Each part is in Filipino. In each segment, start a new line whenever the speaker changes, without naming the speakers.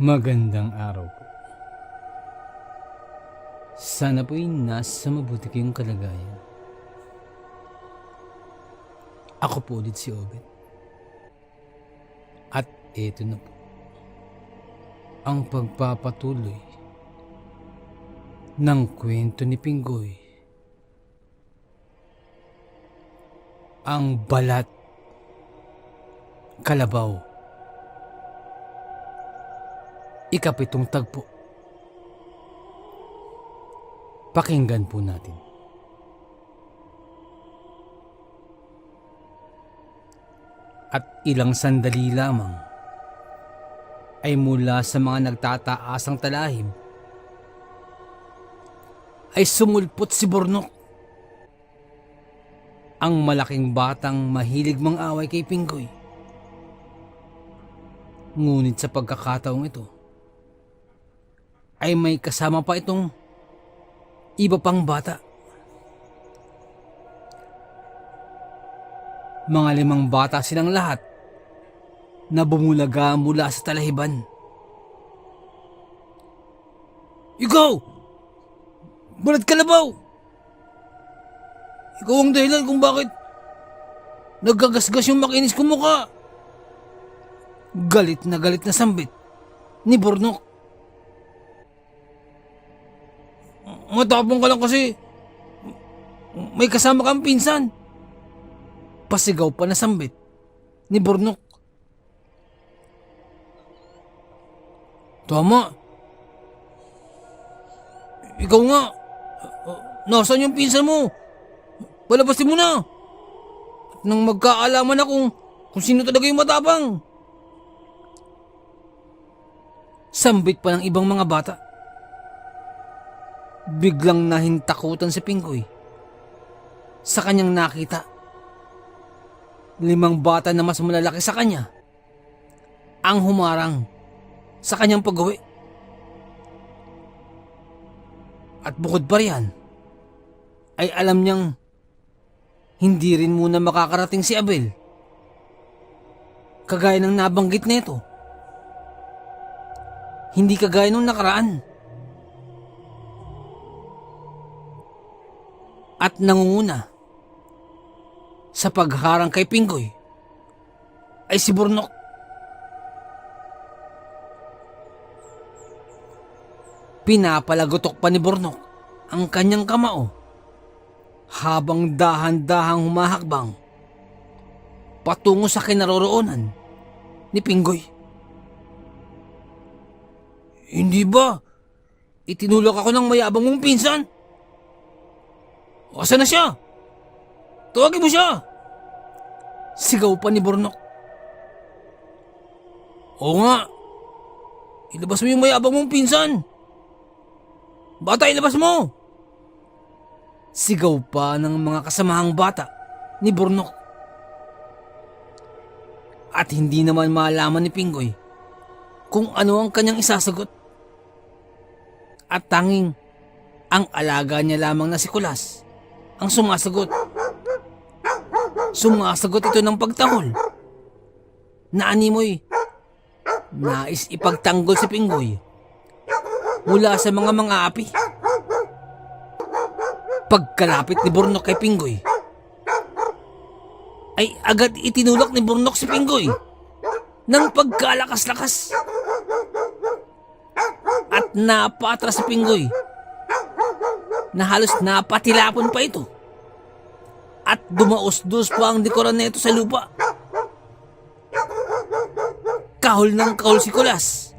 Magandang araw po. Sana po'y nasa mabuti kayong kalagayan. Ako po ulit si Obet. At eto na po. Ang pagpapatuloy ng kwento ni Pinggoy. Ang balat kalabaw. Ikapitong tagpo. Pakinggan po natin. At ilang sandali lamang ay mula sa mga nagtataasang talahib ay sumulpot si Bornok, ang malaking batang mahilig mang-away kay Pinggoy. Ngunit sa pagkakataong ito ay may kasama pa itong iba pang bata. Mga 5 bata silang lahat na bumulaga mula sa talahiban. Ikaw! Balat kalabaw! Ikaw ang dahilan kung bakit naggagasgas yung makinis kong mukha. Galit na sambit ni Bornok. Matapang ka lang kasi may kasama kang pinsan. Pasigaw pa na sambit ni Bornok. Tama. Ikaw nga. Nasaan yung pinsan mo? Palabasin mo na. At nang magkaalaman na kung sino talaga yung matapang. Sambit pa ng ibang mga bata. Biglang nahintakutan si Pinggoy sa kanyang nakita. 5 bata na mas malalaki sa kanya ang humarang sa kanyang pag-uwi. At bukod pa riyan, ay alam niyang hindi rin muna makakarating si Abel. Kagaya ng nabanggit nito. Hindi kagaya nung nakaraan. At nangunguna sa pagharang kay Pinggoy ay si Bornok. Pinapalagotok pa ni Bornok ang kanyang kamao habang dahan-dahang humahakbang patungo sa kinaroroonan ni Pinggoy. Hindi ba itinulak ako ng mayabang mong pinsan? Asan na siya? Tawagin mo siya! Sigaw pa ni Bornok. Oo nga. Ilabas mo yung mayabang mong pinsan. Bata, ilabas mo! Sigaw pa ng mga kasamahang bata ni Bornok. At hindi naman malaman ni Pinggoy kung ano ang kanyang isasagot. At tanging ang alaga niya lamang na si Kulas ang sumasagot. Sumasagot ito ng pagtahol na animoy nais ipagtanggol si Pinggoy mula sa mga api. Pagkalapit ni Bornok kay Pinggoy ay agad itinulak ni Bornok si Pinggoy ng pagkalakas-lakas at napatras si Pinggoy na halos napatilapon pa ito at dumaos-dos pa ang likuran nito sa lupa. Kahol ng kahol si Kulas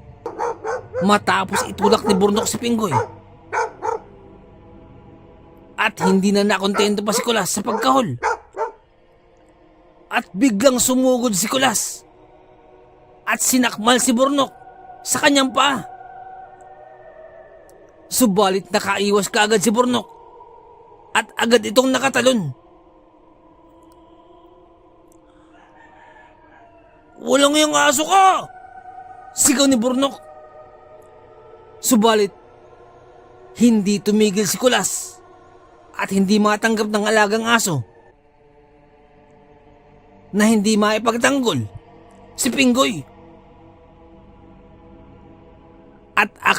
matapos itulak ni Bornok si Pinggoy. At hindi na nakontento pa si Kulas sa pagkahol. At biglang sumugod si Kulas at sinakmal si Bornok sa kanyang paa. Subalit nakaiwas kaagad si Bornok at agad itong nakatalon. Walang yung aso ka! Sigaw ni Bornok. Subalit hindi tumigil si Kulas at hindi matanggap ng alagang aso na hindi maipagtanggol si Pinggoy.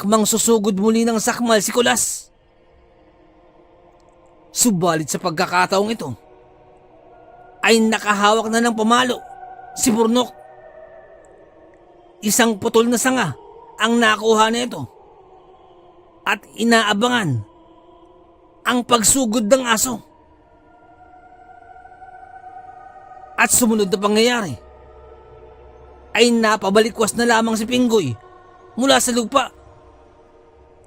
Tinakmang susugod muli ng sakmal si Kulas. Subalit sa pagkakataong ito, ay nakahawak na ng pamalo si Burnok. Isang putol na sanga ang nakuha nito at inaabangan ang pagsugod ng aso. At sumunod na pangyayari ay napabalikwas na lamang si Pinggoy mula sa lupa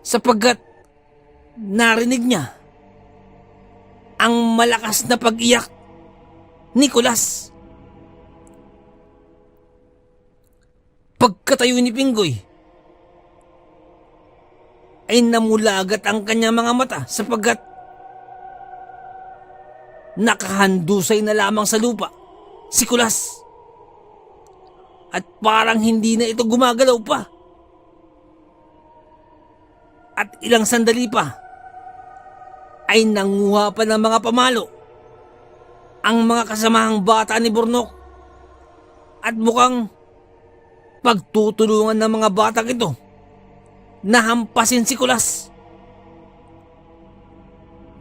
sapagkat narinig niya ang malakas na pag-iyak ni Kulas. Pagkatayo ni Pinggoy ay namulagat ang kanyang mga mata sapagkat nakahandusay na lamang sa lupa si Kulas at parang hindi na ito gumagalaw pa. At ilang sandali pa ay nanguha pa ng mga pamalo ang mga kasamahang bata ni Burnok at mukhang pagtutulungan ng mga batang ito na hampasin si Kulas.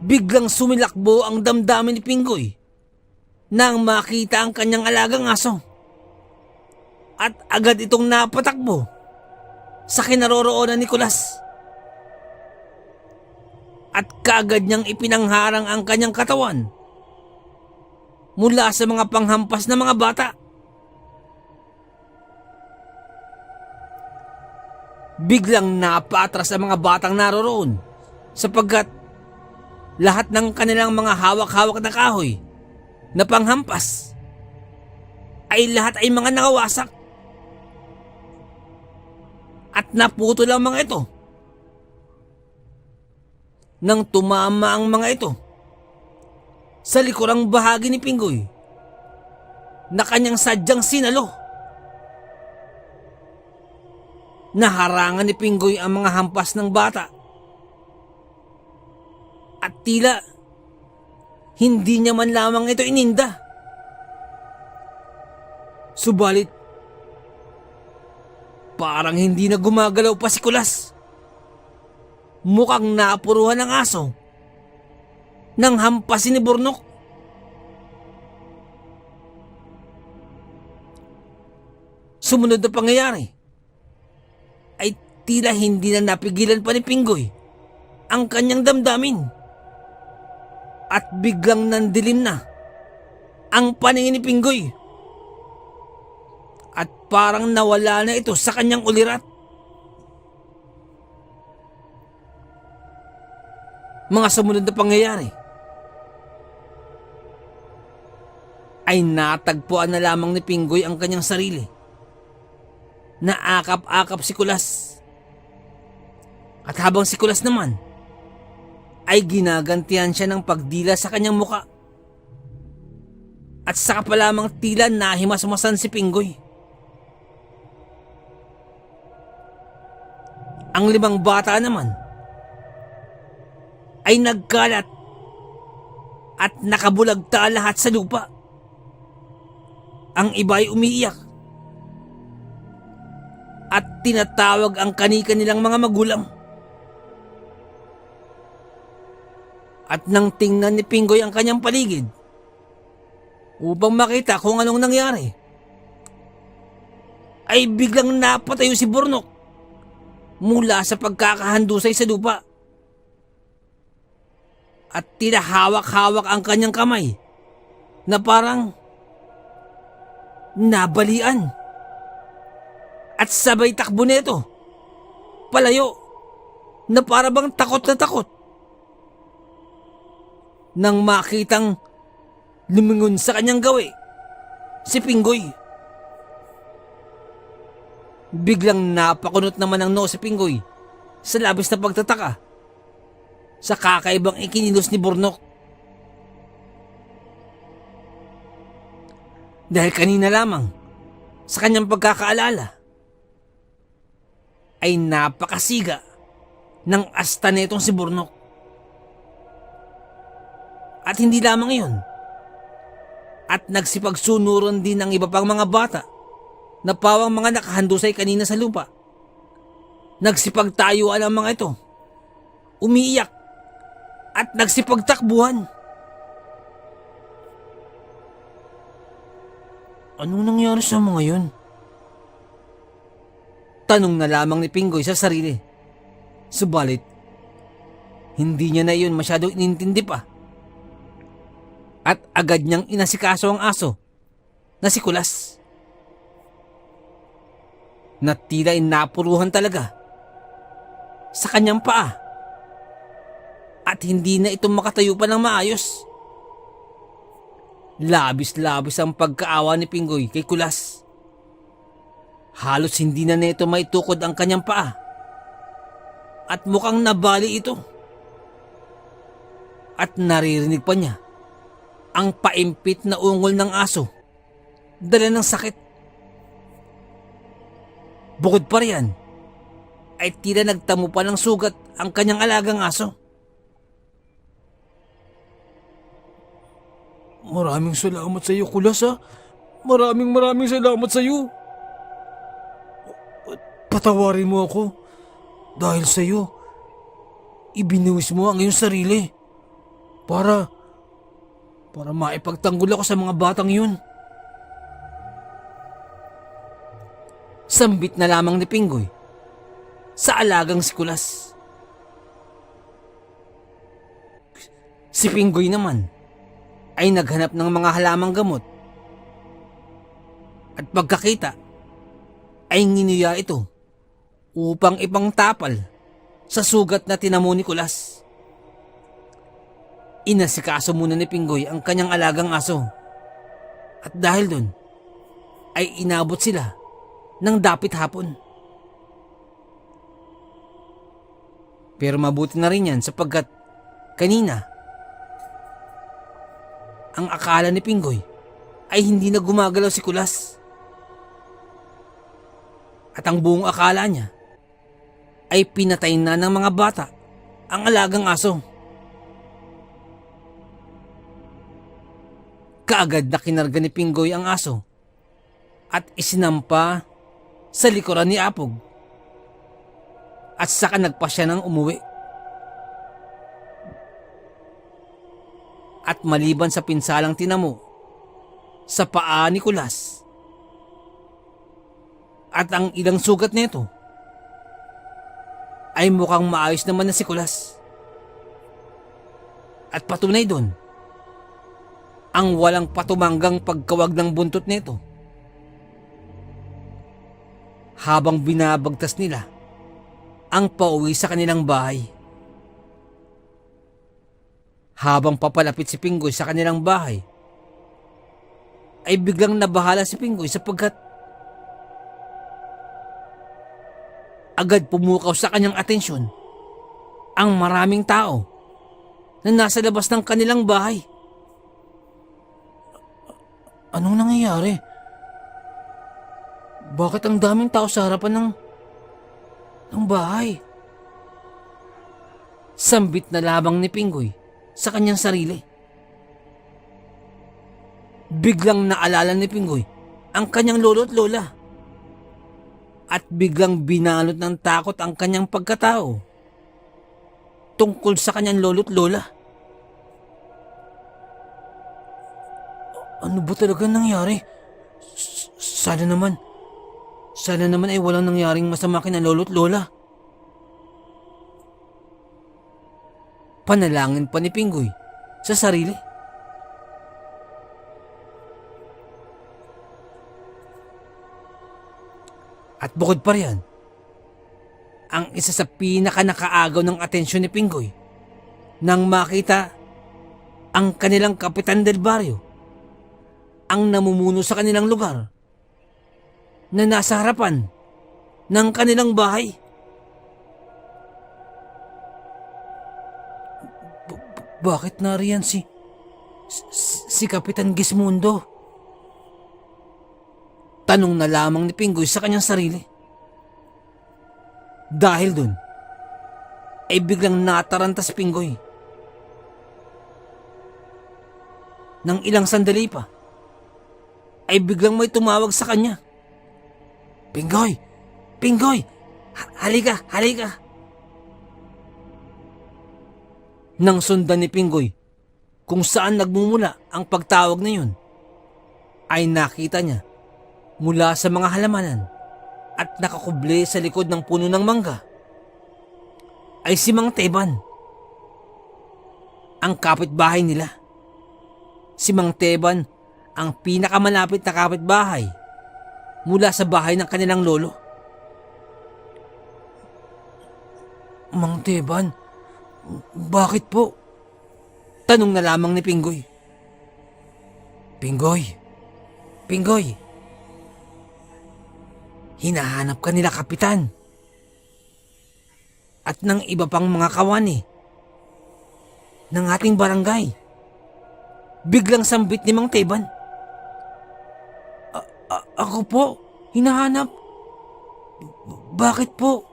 Biglang sumilakbo ang damdamin ni Pinggoy nang makita ang kanyang alagang aso at agad itong napatakbo sa kinaroroonan ni Kulas. At kaagad niyang ipinangharang ang kanyang katawan mula sa mga panghampas na mga bata. Biglang napatras ang mga batang naroroon sapagkat lahat ng kanilang mga hawak-hawak na kahoy na panghampas ay lahat ay mga nakawasak at naputo lang mga ito nang tumama ang mga ito sa likurang bahagi ni Pinggoy na kanyang sadyang sinalo. Naharangan ni Pinggoy ang mga hampas ng bata at tila hindi niya man lamang ito ininda. Subalit parang hindi na gumagalaw pa si Kulas. Mukhang naapuruhan ng aso nang hampasin ni Burnok. Sumunod na pangyayari ay tila hindi na napigilan pa ni Pinggoy ang kanyang damdamin at biglang nandilim na ang paningin ni Pinggoy at parang nawala na ito sa kanyang ulirat. Mga sumunod na pangyayari ay natagpuan na lamang ni Pinggoy ang kanyang sarili. Naakap-akap si Kulas. At habang si Kulas naman ay ginagantihan siya ng pagdila sa kanyang muka. At saka pa lamang tila nahimasmasan si Pinggoy. Ang 5 bata naman ay nagkalat at nakabulagta lahat sa lupa. Ang iba ay umiiyak at tinatawag ang kani-kanilang mga magulang. At nang tingnan ni Pinggoy ang kanyang paligid upang makita kung anong nangyari, ay biglang napatayo si Burnok mula sa pagkakahandusay sa lupa. At tila hawak-hawak ang kanyang kamay na parang nabalian. At sabay takbo nito palayo na para bang takot na takot nang makitang lumingon sa kanyang gawi si Pinggoy. Biglang napakunot naman ang noo si Pinggoy sa labis na pagtataka sa kakaibang ikinilos ni Burnok. Dahil kanina lamang sa kanyang pagkakaalala ay napakasiga ng asta netong si Burnok. At hindi lamang iyon, at nagsipagsunuran din ng iba pang mga bata na pawang mga nakahandusay kanina sa lupa Nagsipagtayuan ang mga ito. Umiiyak at nagsipagtakbuhan. Anong nangyari sa mga yun? Tanong na lamang ni Pingoy sa sarili. Subalit, hindi niya na iyon masyado inintindi pa. At agad niyang inasikaso ang aso na si Kulas. Na tila inapuruhan talaga sa kanyang paa. At hindi na ito makatayo pa ng maayos. Labis-labis ang pagkaawa ni Pingoy kay Kulas. Halos hindi na nito maitukod ang kanyang paa. At mukhang nabali ito. At naririnig pa niya ang paimpit na ungol ng aso, dala ng sakit. Bukod pa riyan, ay tila nagtamo pa ng sugat ang kanyang alagang aso. Maraming salamat sa iyo, Kulas, ha? Maraming salamat sa iyo. Patawarin mo ako dahil sa iyo. Ibinuwis mo ang iyong sarili para maipagtanggol ako sa mga batang yun. Sambit na lamang ni Pingoy sa alagang si Kulas. Si Pingoy naman ay naghanap ng mga halamang gamot. At pagkakita ay nginuya ito upang ipangtapal sa sugat na tinamo ni Kulas. Inasikaso muna ni Pingoy ang kanyang alagang aso. At dahil dun, ay inabot sila ng dapit hapon. Pero mabuti na rin yan sapagkat kanina, ang akala ni Pingoy ay hindi na gumagalaw si Kulas. At ang buong akala niya ay pinatay na ng mga bata ang alagang aso. Kaagad na kinarga ni Pingoy ang aso at isinampa sa likuran ni Apog. At saka nagpa siya ng umuwi. At maliban sa pinsalang tinamo sa paa ni Kulas at ang ilang sugat nito, ay mukhang maayos naman na si Kulas. At patunay doon ang walang patumanggang pagkawag ng buntot nito. Habang binabagtas nila ang pauwi sa kanilang bahay. Habang papalapit si Pingoy sa kanilang bahay, ay biglang nabahala si Pingoy sapagkat agad pumukaw sa kanyang atensyon ang maraming tao na nasa labas ng kanilang bahay. Anong nangyayari? Bakit ang daming tao sa harapan ng bahay? Sambit na labang ni Pingoy sa kanyang sarili. Biglang naalala ni Pingoy ang kanyang lolo at lola. At biglang binalot ng takot ang kanyang pagkatao tungkol sa kanyang lolo at lola. Ano ba talaga nangyari? Sana naman ay walang nangyaring masama kina lolo at lola. Panalangin pa ni Pingoy sa sarili. At bukod pa riyan, ang isa sa pinaka-nakaagaw ng atensyon ni Pingoy nang makita ang kanilang kapitan del barrio, ang namumuno sa kanilang lugar, na nasa harapan ng kanilang bahay. Bakit nariyan si Kapitan Gismundo? Tanong na lamang ni Pingoy sa kanyang sarili. Dahil dun, ay biglang nataranta si Pingoy. Nang ilang sandali pa, ay biglang may tumawag sa kanya. Pingoy! Pingoy! Halika, halika. Nang sundan ni Pinggoy kung saan nagmumula ang pagtawag na yun, ay nakita niya mula sa mga halamanan at nakakuble sa likod ng puno ng mangga ay si Mang Teban, ang kapitbahay nila. Si Mang Teban ang pinakamalapit na kapitbahay mula sa bahay ng kanilang lolo. Mang Teban, bakit po? Tanong na lamang ni Pinggoy. Pinggoy, hinahanap ka nila kapitan at ng iba pang mga kawani ng ating barangay. Biglang sambit ni Mang Teban. Ako po, hinahanap. Bakit po?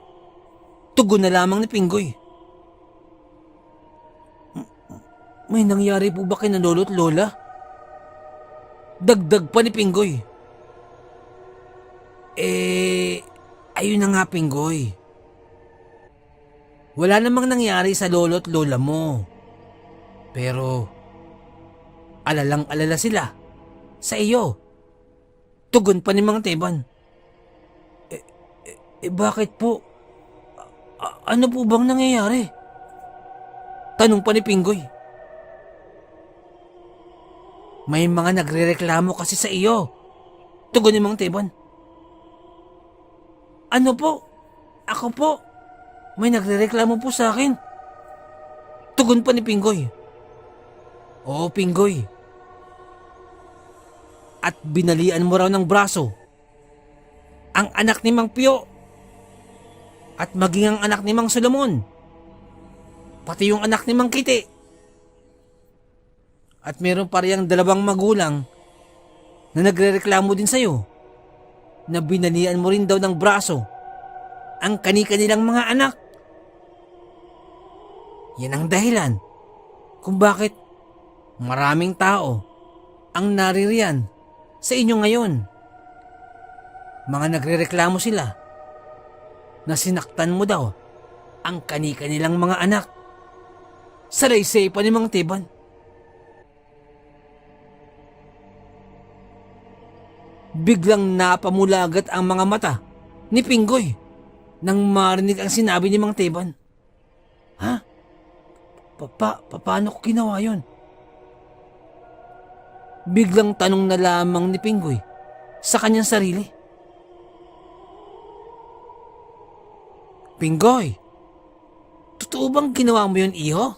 Tugon na lamang ni Pinggoy. May nangyari po ba kina lolo at lola? Dagdag pa ni Pinggoy. Ayun na nga, Pinggoy. Wala namang nangyari sa lolo at lola mo. Pero alalang-alala sila sa iyo. Tugon pa ni Mang Teban. Bakit po? Ano po bang nangyayari? Tanong pa ni Pinggoy. May mga nagrereklamo kasi sa iyo. Tugon ni Mang Teban. Ano po? Ako po. May nagrereklamo po sa akin. Tugon pa ni Pinggoy. Oo, Pinggoy. At binalian mo raw ng braso ang anak ni Mang Pio at maging ang anak ni Mang Solomon, pati yung anak ni Mang Kiti. At meron pa riyang 2 magulang na nagrereklamo din sa'yo na binalian mo rin daw ng braso ang kani-kanilang mga anak. Yan ang dahilan kung bakit maraming tao ang naririyan sa inyo ngayon. Mga nagrereklamo sila na sinaktan mo daw ang kani-kanilang mga anak. Salaysay pa ni Mang Teban. Biglang napamulagat ang mga mata ni Pinggoy nang marinig ang sinabi ni Mang Teban. Ha? Paano ko ginawa yun? Biglang tanong na lamang ni Pinggoy sa kanyang sarili. Pinggoy, totoo bang ginawa mo yun, iho?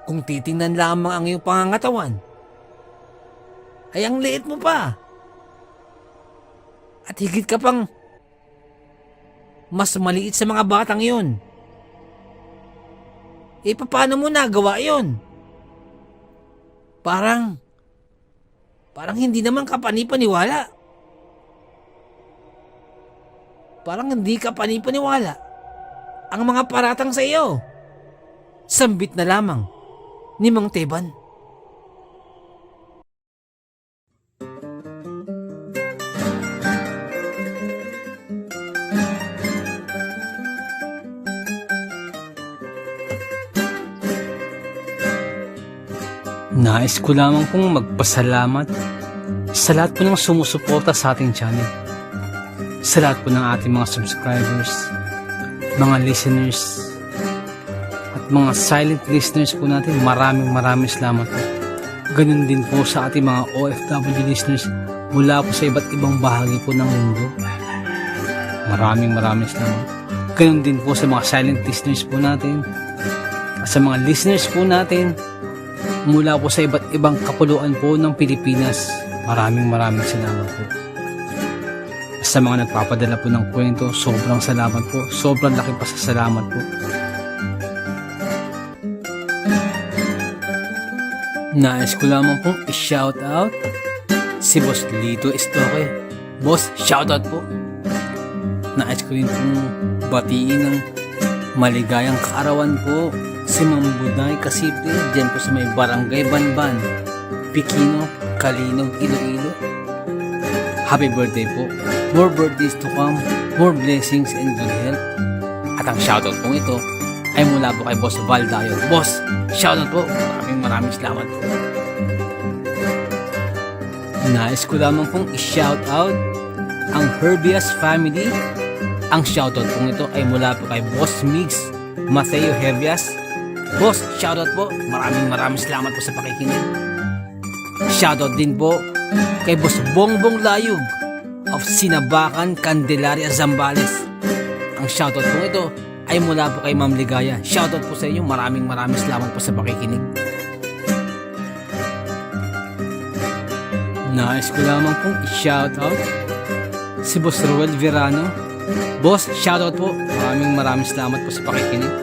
Kung titingnan lamang ang iyong pangangatawan, ay ang liit mo pa. At higit ka pang mas maliit sa mga batang yun. Paano mo nagawa yun? Parang hindi naman ka panipaniwala. Parang hindi ka panipaniwala ang mga paratang sa iyo. Sambit na lamang ni Mang Teban. Nais ko lamang pong magpasalamat sa lahat po ng sumusuporta sa ating channel. Sa lahat po ng ating mga subscribers, mga listeners, at mga silent listeners po natin. Maraming salamat po. Ganun din po sa ating mga OFW listeners mula po sa iba't ibang bahagi po ng mundo. Maraming salamat. Ganun din po sa mga silent listeners po natin at sa mga listeners po natin mula po sa iba't ibang kapuluan po ng Pilipinas. Maraming salamat po. Sa mga nagpapadala po ng kwento, sobrang salamat po. Sobrang laki pasasalamat po. Nais ko lamang pong i-shout out si Boss Lito Estoque. Boss, shout out po. Nais ko rin pong batiin ng maligayang kaarawan po si Ma'am Buday Kasiple dyan po sa may Barangay Banban, Picino, Kalinog, Iloilo. happy birthday po. More birthdays to come, more blessings and good health. At ang shoutout pong ito ay mula po kay Boss Val Dayo. Boss, shoutout po. Maraming salamat po. Nais ko lamang pong i-shoutout ang Herbias family. Ang shoutout pong ito ay mula po kay Boss Migs Mateo Herbias. Boss, shoutout po. Maraming salamat po sa pakikinig. Shoutout din po kay Boss Bongbong Layug of Sinabakan, Candelaria, Zambales. Ang shoutout po ito ay mula po kay Ma'am Ligaya. Shoutout po sa inyo. Maraming salamat po sa pakikinig. Nais ko lamang pong i-shoutout si Boss Ruel Verano. Boss, shoutout po. Maraming salamat po sa pakikinig.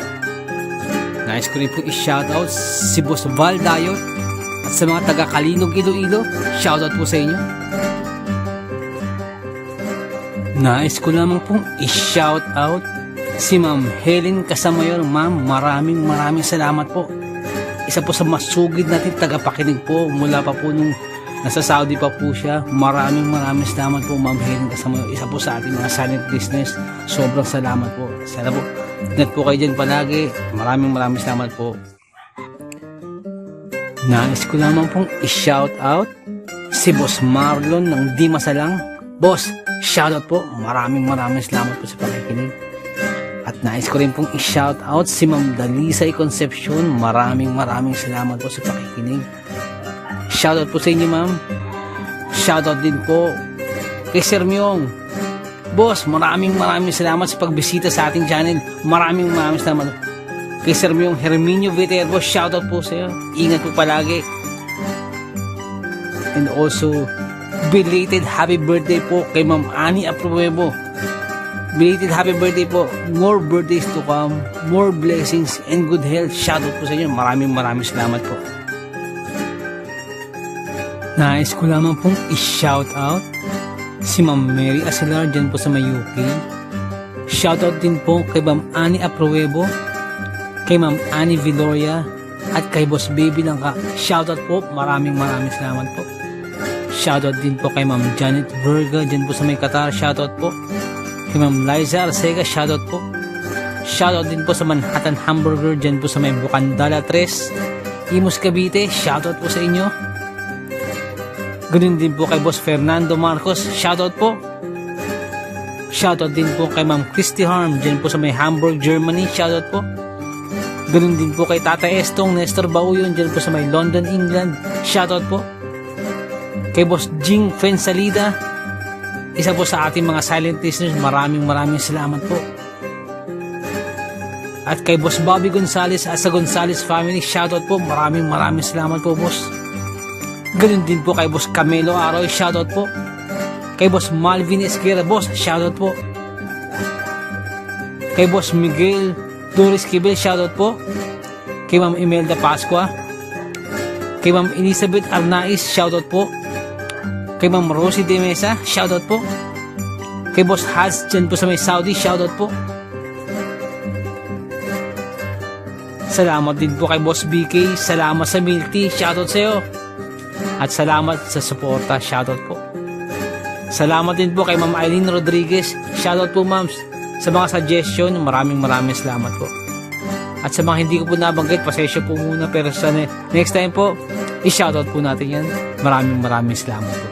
Nais ko rin pong i-shoutout si Boss Val Dayo at sa mga taga Kalinog, Iloilo. Shoutout po sa inyo. Nais ko lamang pong i-shoutout si Ma'am Helen Casamayor. Ma'am, maraming salamat po. Isa po sa masugid natin tagapakinig po mula pa po nung nasa Saudi pa po siya. Maraming salamat po, Ma'am Helen Casamayor. Isa po sa ating mga silent listeners. Sobrang salamat po. Sana po, ingat po kayo dyan palagi. Maraming salamat po. Nais ko lamang pong i-shoutout si Boss Marlon ng Di Masalang. Boss, shoutout po. Maraming salamat po sa pakikinig. At nais ko rin pong i-shoutout si Ma'am Dalisay Concepcion. Maraming salamat po sa pakikinig. Shoutout po sa inyo, ma'am. Shoutout din po kay Sir Myong. Boss, maraming salamat sa pagbisita sa ating channel. Maraming salamat. Kay Sir Myong Herminio Viterbo, shoutout po sa iyo. Ingat po palagi. And also, belated happy birthday po kay Ma'am Ani Apruebo. Belated happy birthday po. More birthdays to come, more blessings and good health. Shoutout po sa inyo. Maraming salamat po. Nais ko lamang pong i-shoutout si Ma'am Mary Asilar dyan po sa may UK. Shoutout din po kay Ma'am Ani Apruebo, kay Ma'am Ani Viloria, at kay Boss Baby Langka. Shoutout po. Maraming salamat po. Shoutout din po kay Ma'am Janet Verga dyan po sa may Qatar. Shoutout po. Kay Ma'am Liza Arcega. Shoutout po. Shoutout din po sa Manhattan Hamburger dyan po sa may Bukandala 3, Imus Cavite. Shoutout po sa inyo. Ganun din po kay Boss Fernando Marcos. Shoutout po. Shoutout din po kay Ma'am Christy Harm dyan po sa may Hamburg, Germany. Shoutout po. Ganun din po kay Tata Estong Nestor Bauyon dyan po sa may London, England. Shoutout po. Kay Boss Jing Fensalida, isa po sa ating mga silent listeners. Maraming salamat po. At kay Boss Bobby Gonzales at sa Gonzales family. Shoutout po. Maraming salamat po, boss. Ganun din po kay Boss Camelo Aroy. Shoutout po. Kay Boss Malvin Esquera. Boss, shoutout po. Kay Boss Miguel Doris Kibel. Shoutout po. Kay Ma'am Imelda Pascua. Kay Ma'am Elizabeth Arnaiz. Shoutout po. Kay Ma'am Rosie De Mesa. Shoutout po. Kay Boss Haz dyan po sa may Saudi. Shoutout po. Salamat din po kay Boss BK. Salamat sa milk tea. Shoutout sa iyo. At salamat sa suporta. Shoutout po. Salamat din po kay Ma'am Eileen Rodriguez. Shoutout po, ma'ams. Sa mga suggestion, maraming salamat po. At sa mga hindi ko po nabanggit, pasensya po muna. Pero sa next time po, i-shoutout po natin yan. Maraming salamat po.